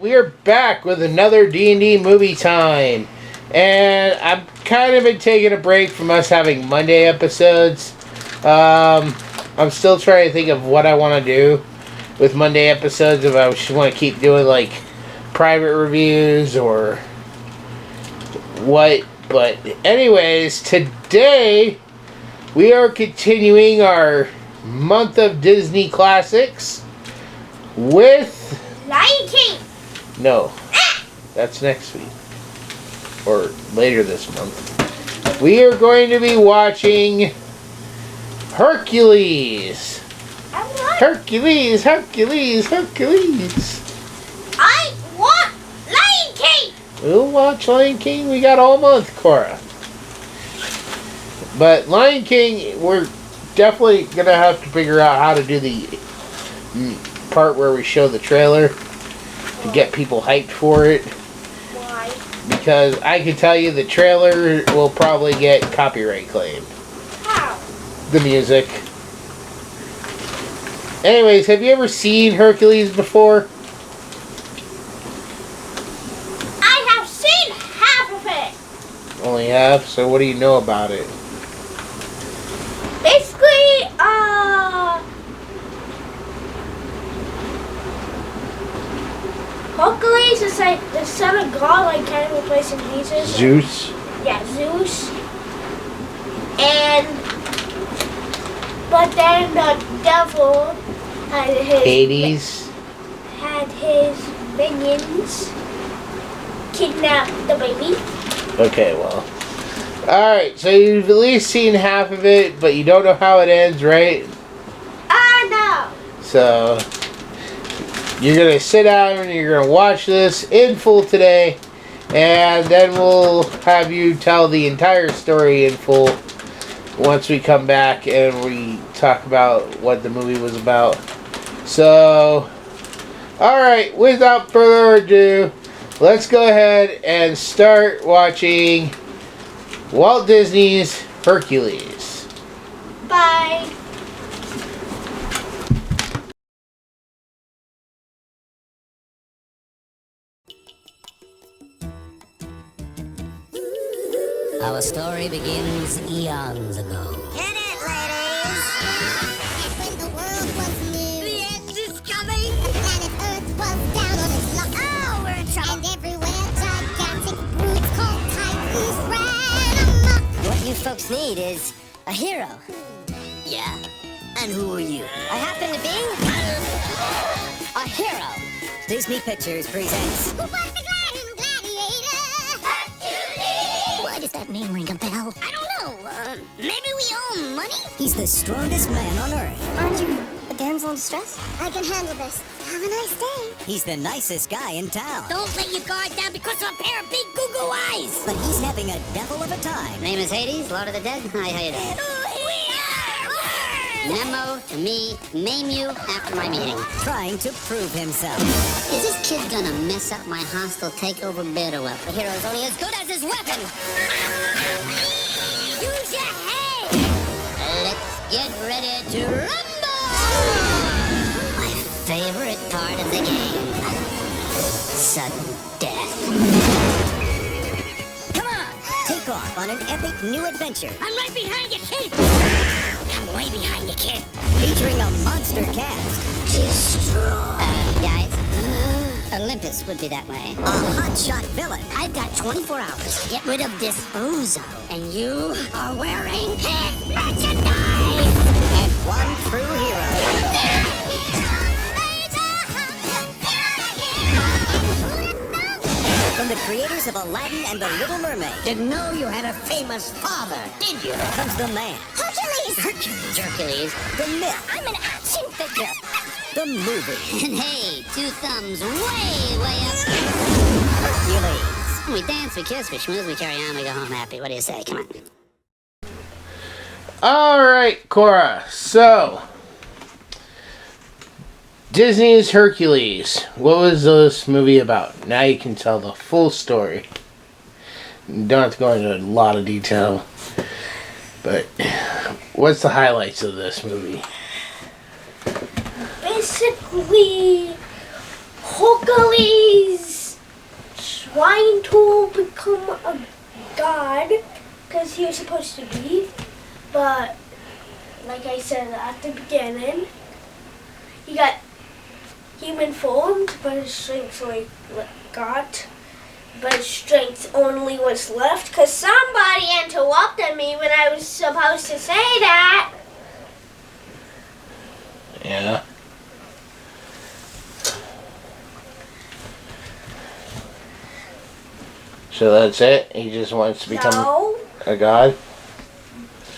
we are back with another D&D movie time. And I've kind of been taking a break from us having Monday episodes. I'm still trying to think of what I want to do with Monday episodes. If I just want to keep doing like private reviews or what. But anyways, today we are continuing our month of Disney classics with Lion King. No, that's next week or later this month. We are going to be watching Hercules. Hercules, Hercules, Hercules. I want Lion King. We'll watch Lion King. We got all month, Cora. But Lion King, we're definitely going to have to figure out how to do the part where we show the trailer to get people hyped for it. Why? Because I can tell you the trailer will probably get copyright claimed. How? The music. Anyways, have you ever seen Hercules before? I have seen half of it. Only half? So what do you know about it? Basically, Hercules is like the son of God, like kind of replacing Jesus. Zeus? Yeah, Zeus. But then the devil had Hades? had his minions kidnap the baby. Okay, well. Alright, so you've at least seen half of it, but you don't know how it ends, right? No. So, you're going to sit down and you're going to watch this in full today, and then we'll have you tell the entire story in full once we come back and we talk about what the movie was about. So, alright, without further ado, let's go ahead and start watching Walt Disney's Hercules. Bye. Our story begins eons ago. Hit it, ladies! When the world was new, the end is coming. Planet Earth was down on its luck. Oh, we're in trouble. And everywhere gigantic brutes called typhoons ran amok. What you folks need is a hero. Yeah. And who are you? I happen to be A hero. Disney Pictures presents Who was the gladiator? Hercules! Why does that name ring a bell? I don't know. Maybe we owe money? He's the strongest man on Earth. Aren't you a damsel in distress? I can handle this. Have a nice day. He's the nicest guy in town. Don't let your guard down because of a pair of big goo-goo eyes. But he's having a devil of a time. Name is Hades, Lord of the Dead. Hi, how you doing? Memo to me, name you after my meeting. Trying to prove himself. Is this kid gonna mess up my hostile takeover bid or what? The hero's only as good as his weapon. Use your head. Let's get ready to rumble! My favorite part of the game. Sudden death. Come on, take off on an epic new adventure. I'm right behind you, kid. I'm way behind you, kid. Featuring a monster cast. Guys, Olympus would be that way. A hotshot villain. I've got 24 hours to get rid of this bozo. And you are wearing his merchandise! And one true hero. From the creators of Aladdin and the Little Mermaid. Didn't know you had a famous father, did you? Comes the man. Hercules. The myth. I'm an action figure. The movie. And hey, 2 thumbs way up. Hercules. We dance, we kiss, we schmooze, we carry on, we go home happy. What do you say? Come on. Alright, Cora. So, Disney's Hercules. What was this movie about? Now you can tell the full story. You don't have to go into a lot of detail. But what's the highlights of this movie? Basically, Hercules trying to become a god, because he was supposed to be, but like I said at the beginning, he got human formed, but his strength but his strength only was left because somebody interrupted me when I was supposed to say that. Yeah. So that's it? He just wants to become No, a god?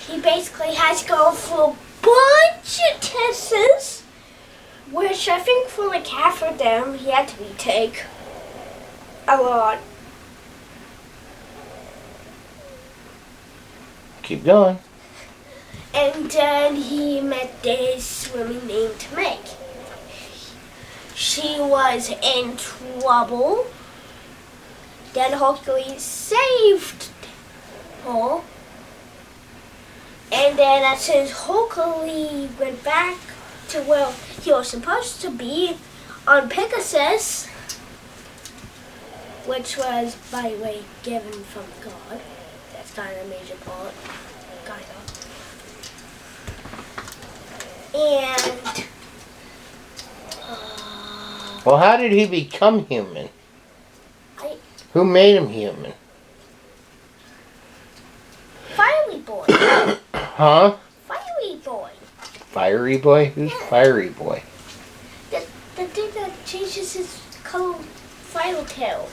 he basically has to go through a bunch of tests, which I think for like half of them he had to retake a lot. Keep going. And then he met this woman named Meg. She was in trouble. Then Hercules saved her. And then as soon as Hercules went back to where he was supposed to be on Pegasus, which was, by the way, given from God. That's kind of a major part. Kind of. And Well, how did he become human? Who made him human? Fiery Boy. Huh? Fiery Boy. Fiery Boy? Who's Fiery Boy? The thing that changes his color, Fire Tail.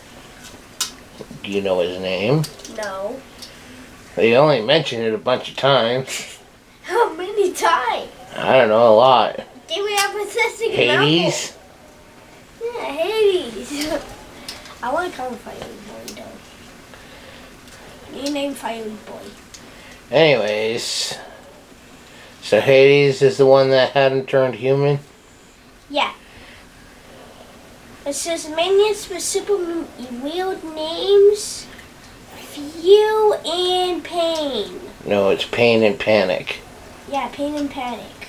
Do you know his name? No. They only mentioned it a bunch of times. How many times? I don't know, a lot. Did we have possessing Hades? Yeah, Hades. I want to call him Fiery Boy, though. You name Fiery Boy. Anyways, so Hades is the one that hadn't turned human? Yeah. It says minions with super weird names. Few and Pain. No, it's Pain and Panic. Yeah, Pain and Panic.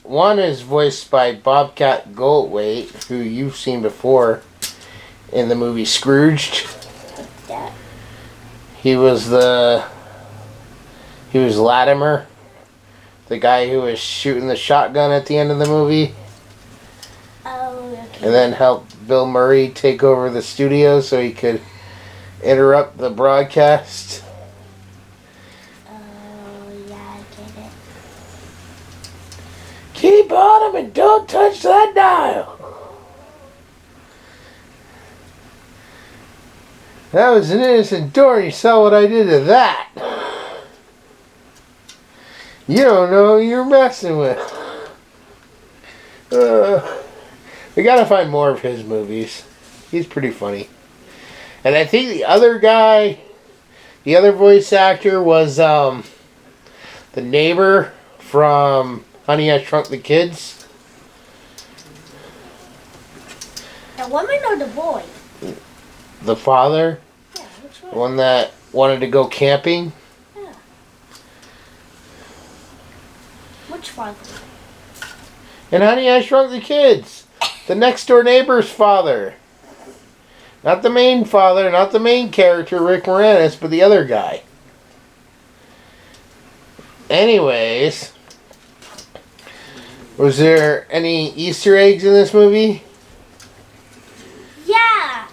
One is voiced by Bobcat Goldthwait, who you've seen before in the movie Scrooged. That. He was Latimer, the guy who was shooting the shotgun at the end of the movie, Oh, okay. and then helped Bill Murray take over the studio so he could interrupt the broadcast. Oh, yeah, I get it. Keep on him and don't touch that dial. That was an innocent door. You saw what I did to that. You don't know who you're messing with. We gotta find more of his movies. He's pretty funny. And I think the other guy, the other voice actor was the neighbor from Honey, I Shrunk the Kids. The woman or the boy? The father, Yeah, which the one? one that wanted to go camping. Yeah. Which father? And Honey, I Shrunk the Kids. The next door neighbor's father. Not the main father, not the main character, Rick Moranis, but the other guy. Anyways, was there any Easter eggs in this movie? Yeah.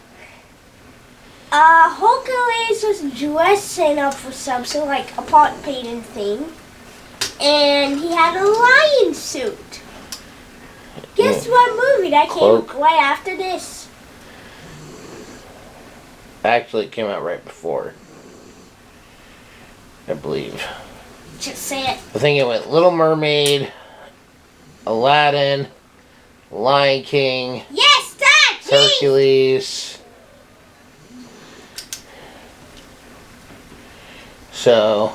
Hercules was dressing up for something like a pot painting thing, and he had a lion suit. Guess what movie that Cloak. came right after this? Actually, it came out right before, I believe. Just say it. I think it went Little Mermaid, Aladdin, Lion King, Yes, that. Jeez. Hercules. So,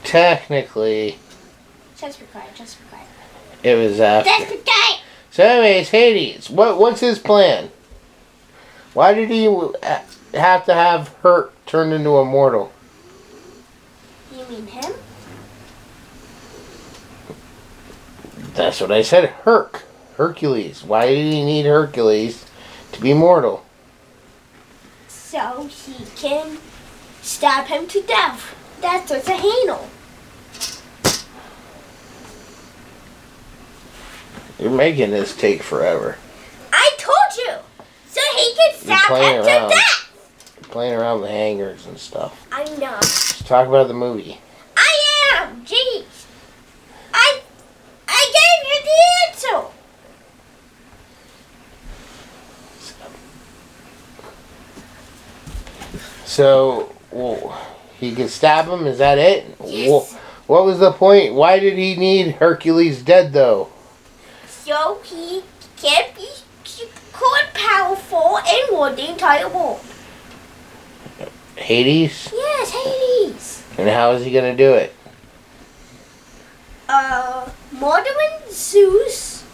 technically, Just be quiet. Just be quiet. it was after. Just be quiet. So anyways, Hades, what's his plan? Why did he have to have Herc turned into a mortal? You mean him? That's what I said. Hercules. Why did he need Hercules to be mortal? So he can stab him to death. That's what's a handle. You're making this take forever. I told you. So he can stab him to death. You're playing around with hangers and stuff. I know. Let's talk about the movie. I am. Jeez. I gave you the answer. So, well, he could stab him? Is that it? Yes. What was the point? Why did he need Hercules dead, though? So he can be quite powerful and rule the entire world. Hades? Yes, Hades. And how is he going to do it? Murdering Zeus.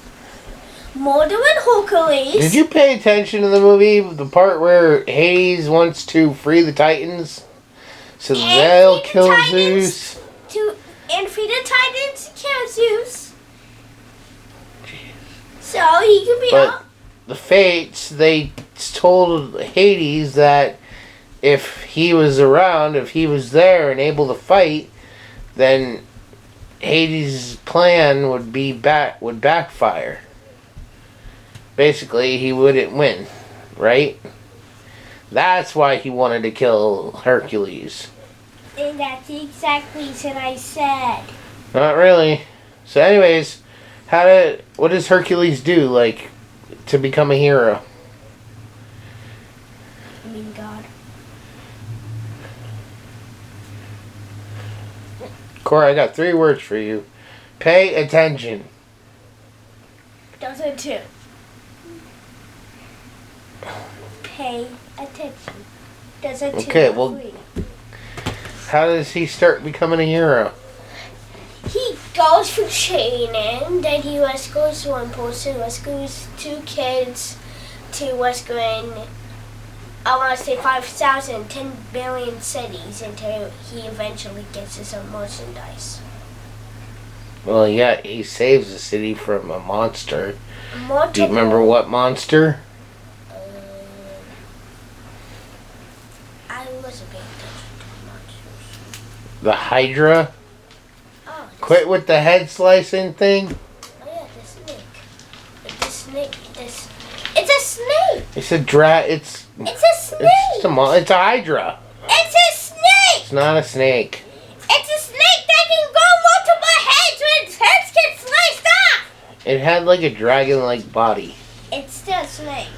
Murdering Hercules. Did you pay attention to the movie? The part where Hades wants to free the Titans? So they'll kill Zeus? And free the Titans to kill Zeus. So he can be up. The Fates, they told Hades that if he was around, if he was there and able to fight, then Hades' plan would backfire. Basically, he wouldn't win, right? That's why he wanted to kill Hercules. And that's the exact reason I said. Not really. So anyways, what does Hercules do, like, to become a hero? I mean, God. Cora, I got 3 words for you. Pay attention. Does it too. Pay attention. Does it too. Okay, well, how does he start becoming a hero? He goes for training, then he rescues one person, rescues 2 kids to rescuing, I want to say 5,000, 10 billion cities until he eventually gets his own merchandise. Well, yeah, he saves the city from a monster. Multiple, Do you remember what monster? I wasn't paying attention to monsters. The Hydra? Oh, Quit with the head slicing thing? Oh yeah, the snake. It's a snake. It's a snake! It's a It's a snake! It's a Hydra. It's a snake! It's not a snake. It's a snake that can grow multiple heads when its heads get sliced off! It had like a dragon-like body. It's still a snake.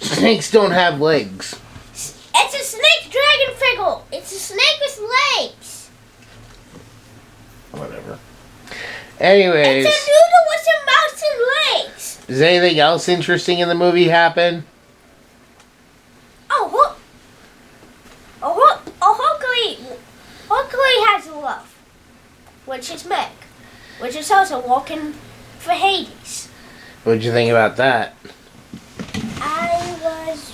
Snakes don't have legs. It's a snake dragon figure! It's a snake with legs! Whatever. Anyways, It's a noodle with a mouse and legs! does anything else interesting in the movie happen? Hercules has a love, which is Meg, which is also working for Hades. What'd you think about that? I was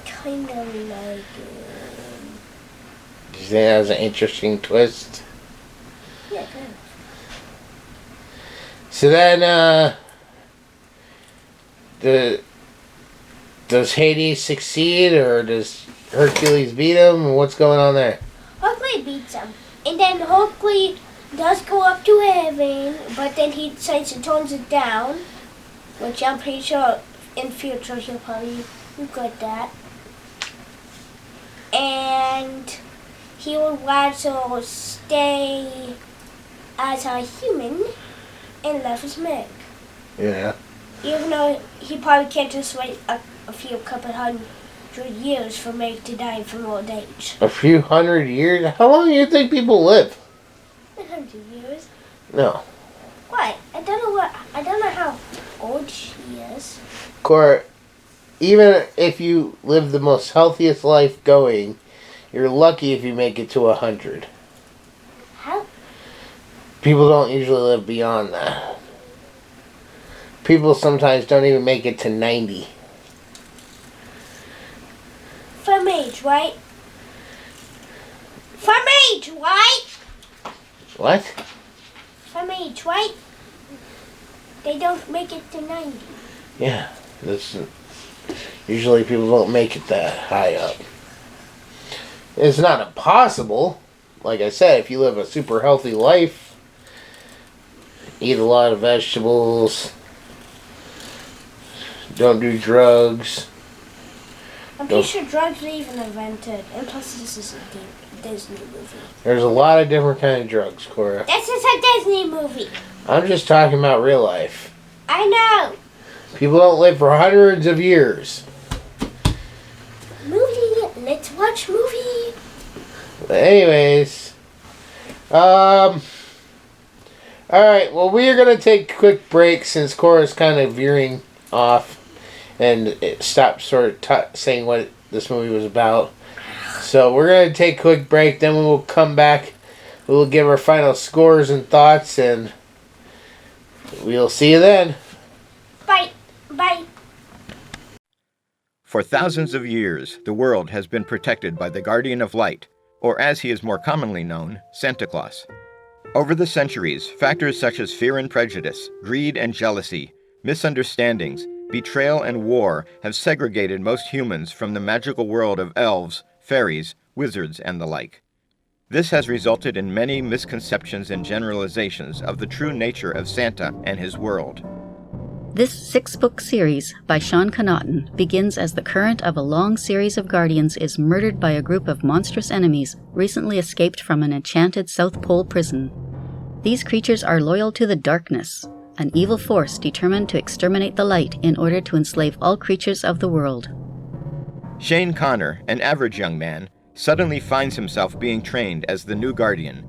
kind of like Did you think that was an interesting twist? yeah, kind of. So then, does Hades succeed, or does Hercules beat him? What's going on there? Hercules beats him, and then Hercules does go up to heaven, but then he decides to turn it down, which I'm pretty sure in future he'll probably regret that. And he would rather stay as a human and live his Meg. Yeah. Even though he probably can't just wait a couple hundred years for Meg to die from old age. A few hundred years? How long do you think people live? 100 years? No. What? I don't know how old she is. Cora, even if you live the most healthiest life going, you're lucky if you make it to 100. How? People don't usually live beyond that. People sometimes don't even make it to 90. From age, right? From age, right? What? From some age, right? They don't make it to 90. Yeah, usually people don't make it that high up. It's not impossible. Like I said, if you live a super healthy life, eat a lot of vegetables, don't do drugs. I'm pretty sure drugs were even invented. And plus, this is a Disney movie. There's a lot of different kind of drugs, Cora. This is a Disney movie. I'm just talking about real life. I know. People don't live for hundreds of years. Movie. Let's watch movie. But anyways, alright, well, we are going to take a quick break since Cora's kind of veering off and it stopped sort of saying what this movie was about. So we're going to take a quick break, then we'll come back, we'll give our final scores and thoughts, and we'll see you then. Bye. Bye. For thousands of years, the world has been protected by the Guardian of Light, or as he is more commonly known, Santa Claus. Over the centuries, factors such as fear and prejudice, greed and jealousy, misunderstandings, betrayal and war have segregated most humans from the magical world of elves, fairies, wizards, and the like. This has resulted in many misconceptions and generalizations of the true nature of Santa and his world. This 6-book series by Sean Connaughton begins as the current of a long series of guardians is murdered by a group of monstrous enemies recently escaped from an enchanted South Pole prison. These creatures are loyal to the darkness, an evil force determined to exterminate the light in order to enslave all creatures of the world. Shane Connor, an average young man, suddenly finds himself being trained as the new guardian.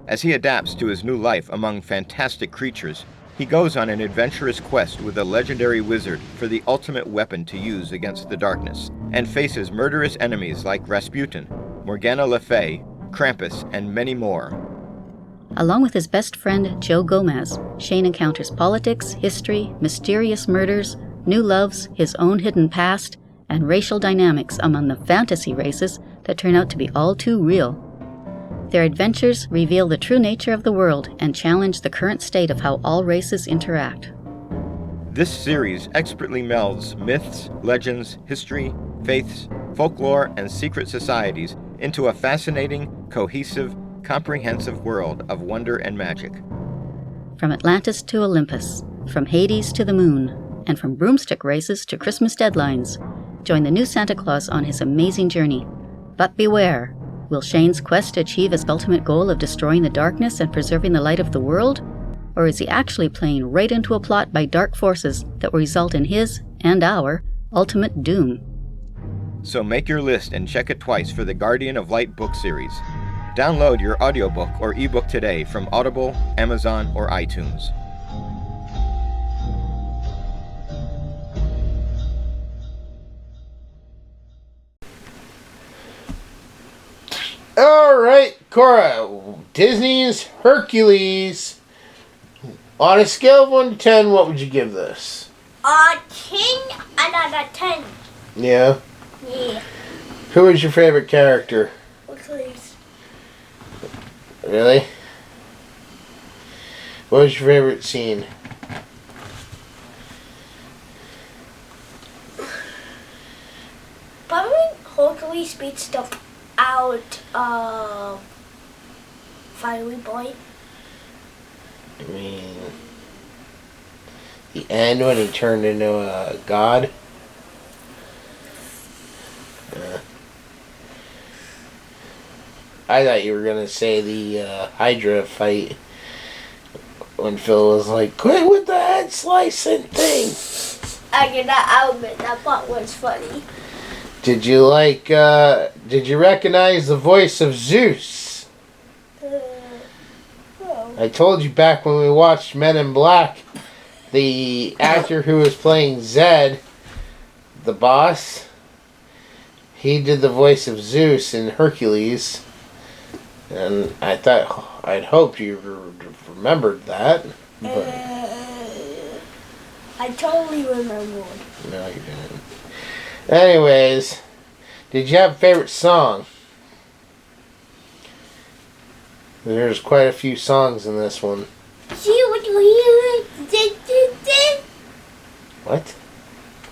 As he adapts to his new life among fantastic creatures, he goes on an adventurous quest with a legendary wizard for the ultimate weapon to use against the darkness, and faces murderous enemies like Rasputin, Morgana Le Fay, Krampus, and many more. Along with his best friend Joe Gomez, Shane encounters politics, history, mysterious murders, new loves, his own hidden past, and racial dynamics among the fantasy races that turn out to be all too real. Their adventures reveal the true nature of the world and challenge the current state of how all races interact. This series expertly melds myths, legends, history, faiths, folklore, and secret societies into a fascinating, cohesive, comprehensive world of wonder and magic. From Atlantis to Olympus, from Hades to the moon, and from broomstick races to Christmas deadlines, join the new Santa Claus on his amazing journey. But beware! Will Shane's quest achieve his ultimate goal of destroying the darkness and preserving the light of the world? Or is he actually playing right into a plot by dark forces that will result in his, and our, ultimate doom? So make your list and check it twice for the Guardian of Light book series. Download your audiobook or ebook today from Audible, Amazon, or iTunes. Alright, Cora, Disney's Hercules. On a scale of 1 to 10, what would you give this? 10 out of 10. Yeah? Yeah. Who is your favorite character? Hercules. Really? What was your favorite scene? Probably Hercules beats stuff out of Fiery Boy. I mean, the end when he turned into a god. I thought you were gonna say the Hydra fight when Phil was like, "Quit with the head slicing thing." I cannot admit that part was funny. Did you did you recognize the voice of Zeus? No. I told you back when we watched Men in Black, the actor who was playing Zed, the boss, he did the voice of Zeus in Hercules. And I'd hoped you remembered that. But I totally remember. no, you didn't. Anyways, did you have a favorite song? There's quite a few songs in this one. What?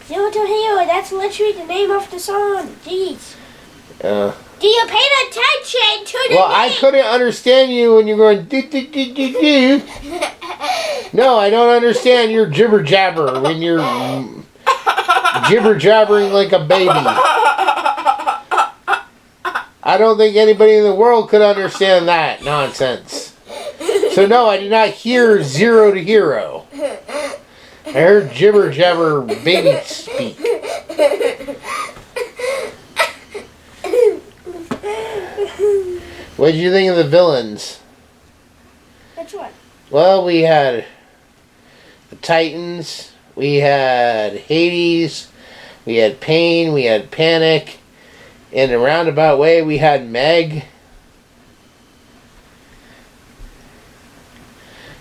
Zero to Hero, that's literally the name of the song. Jeez. Uh, Do you pay attention to the well, I couldn't understand you when you're going do. No, I don't understand your jibber jabber when you're jibber jabbering like a baby. I don't think anybody in the world could understand that nonsense. So no, I did not hear Zero to Hero. I heard jibber jabber baby speak. What did you think of the villains? Which one? Well, we had the Titans, we had Hades, we had Pain, we had Panic. In a roundabout way, we had Meg.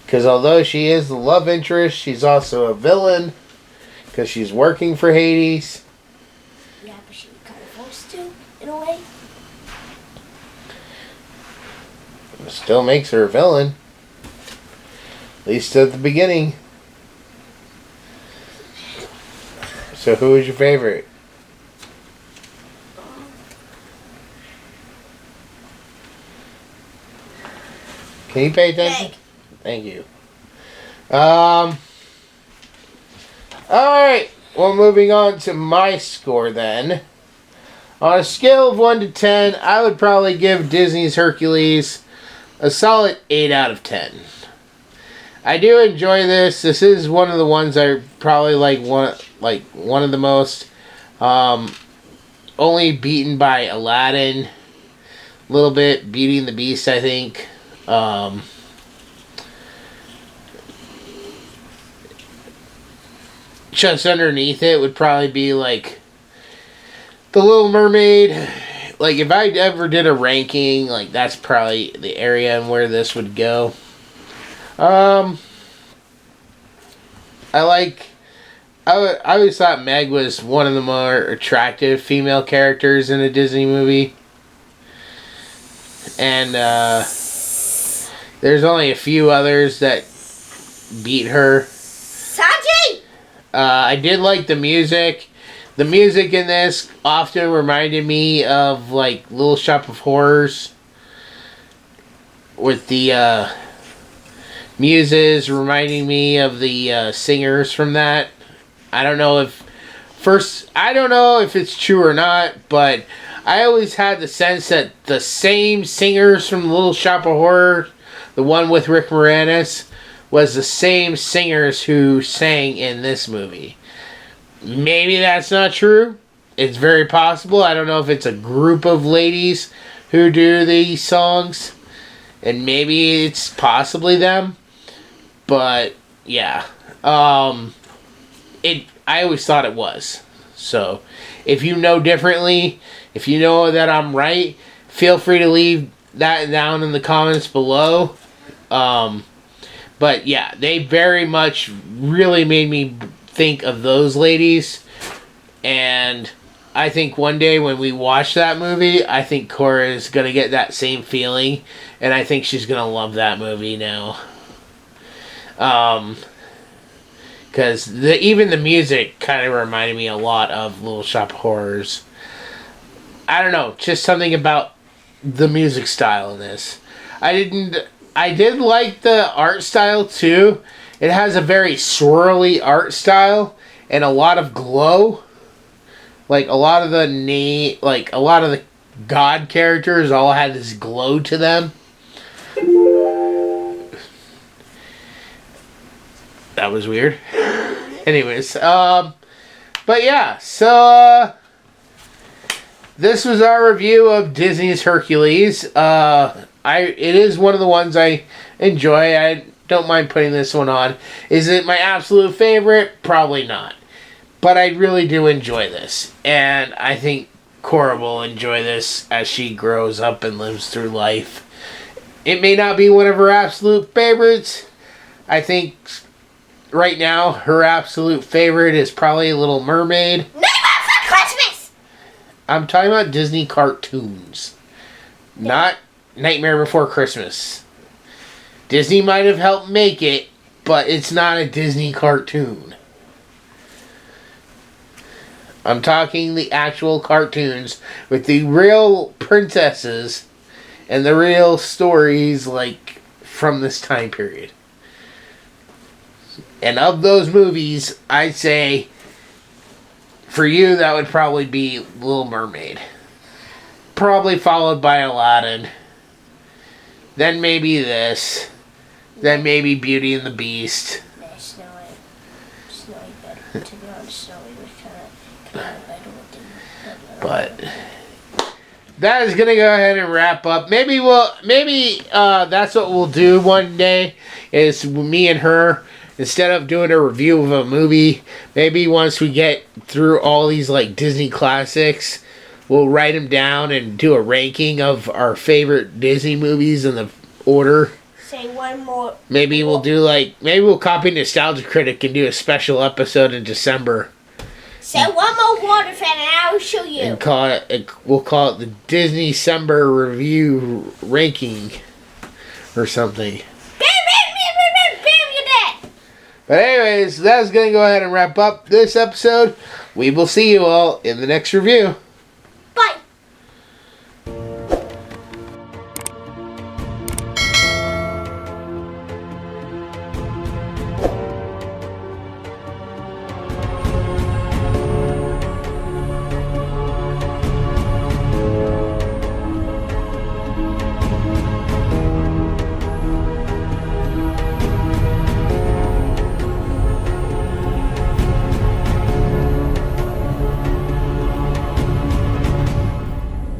Because although she is the love interest, she's also a villain. Because she's working for Hades. Yeah, but she was kind of forced to, in a way. It still makes her a villain. At least at the beginning. So who was your favorite? Can you pay attention? Meg. Thank you. Alright. Well, moving on to my score then. On a scale of 1 to 10, I would probably give Disney's Hercules a solid 8 out of 10. I do enjoy this. This is one of the ones I probably like one of the most. Only beaten by Aladdin. A little bit beating the Beast, I think. Just underneath it would probably be like The Little Mermaid. Like if I ever did a ranking, like that's probably the area and where this would go. I always thought Meg was one of the more attractive female characters in a Disney movie. And there's only a few others that beat her. Sanji! I did like the music. The music in this often reminded me of like Little Shop of Horrors. With the muses reminding me of the singers from that. I don't know if it's true or not, but I always had the sense that the same singers from Little Shop of Horrors, the one with Rick Moranis, was the same singers who sang in this movie. Maybe that's not true. It's very possible. I don't know if it's a group of ladies who do these songs, and maybe it's possibly them. But yeah, I always thought it was. So, if you know differently, if you know that I'm right, feel free to leave that down in the comments below. But yeah, they very much really made me think of those ladies. And I think one day when we watch that movie, I think Cora is going to get that same feeling. And I think she's going to love that movie now. Because even the music kind of reminded me a lot of Little Shop of Horrors. I don't know, just something about the music style in this. I did like the art style too. It has a very swirly art style and a lot of glow. Like a lot of the god characters all had this glow to them. That was weird. Anyways, but yeah, so this was our review of Disney's Hercules. It is one of the ones I enjoy. I don't mind putting this one on. Is it my absolute favorite? Probably not. But I really do enjoy this. And I think Cora will enjoy this as she grows up and lives through life. It may not be one of her absolute favorites. I think right now her absolute favorite is probably Little Mermaid. Nightmare for Christmas! I'm talking about Disney cartoons. Not Nightmare Before Christmas. Disney might have helped make it, but it's not a Disney cartoon. I'm talking the actual cartoons with the real princesses and the real stories like from this time period. And of those movies, I'd say for you that would probably be Little Mermaid. Probably followed by Aladdin. Then maybe this. Then maybe Beauty and the Beast. Nah, Snow White. Snow White better. To be honest, Snow White was kind of better with But that is gonna go ahead and wrap up. Maybe that's what we'll do one day. Is me and her, instead of doing a review of a movie, maybe once we get through all these like Disney classics, we'll write them down and do a ranking of our favorite Disney movies in the order. Say one more. Maybe we'll copy Nostalgia Critic and do a special episode in December. Say one more water fan and I will show you. And we'll call it the Disney December Review Ranking or something. But anyways, that's going to go ahead and wrap up this episode. We will see you all in the next review.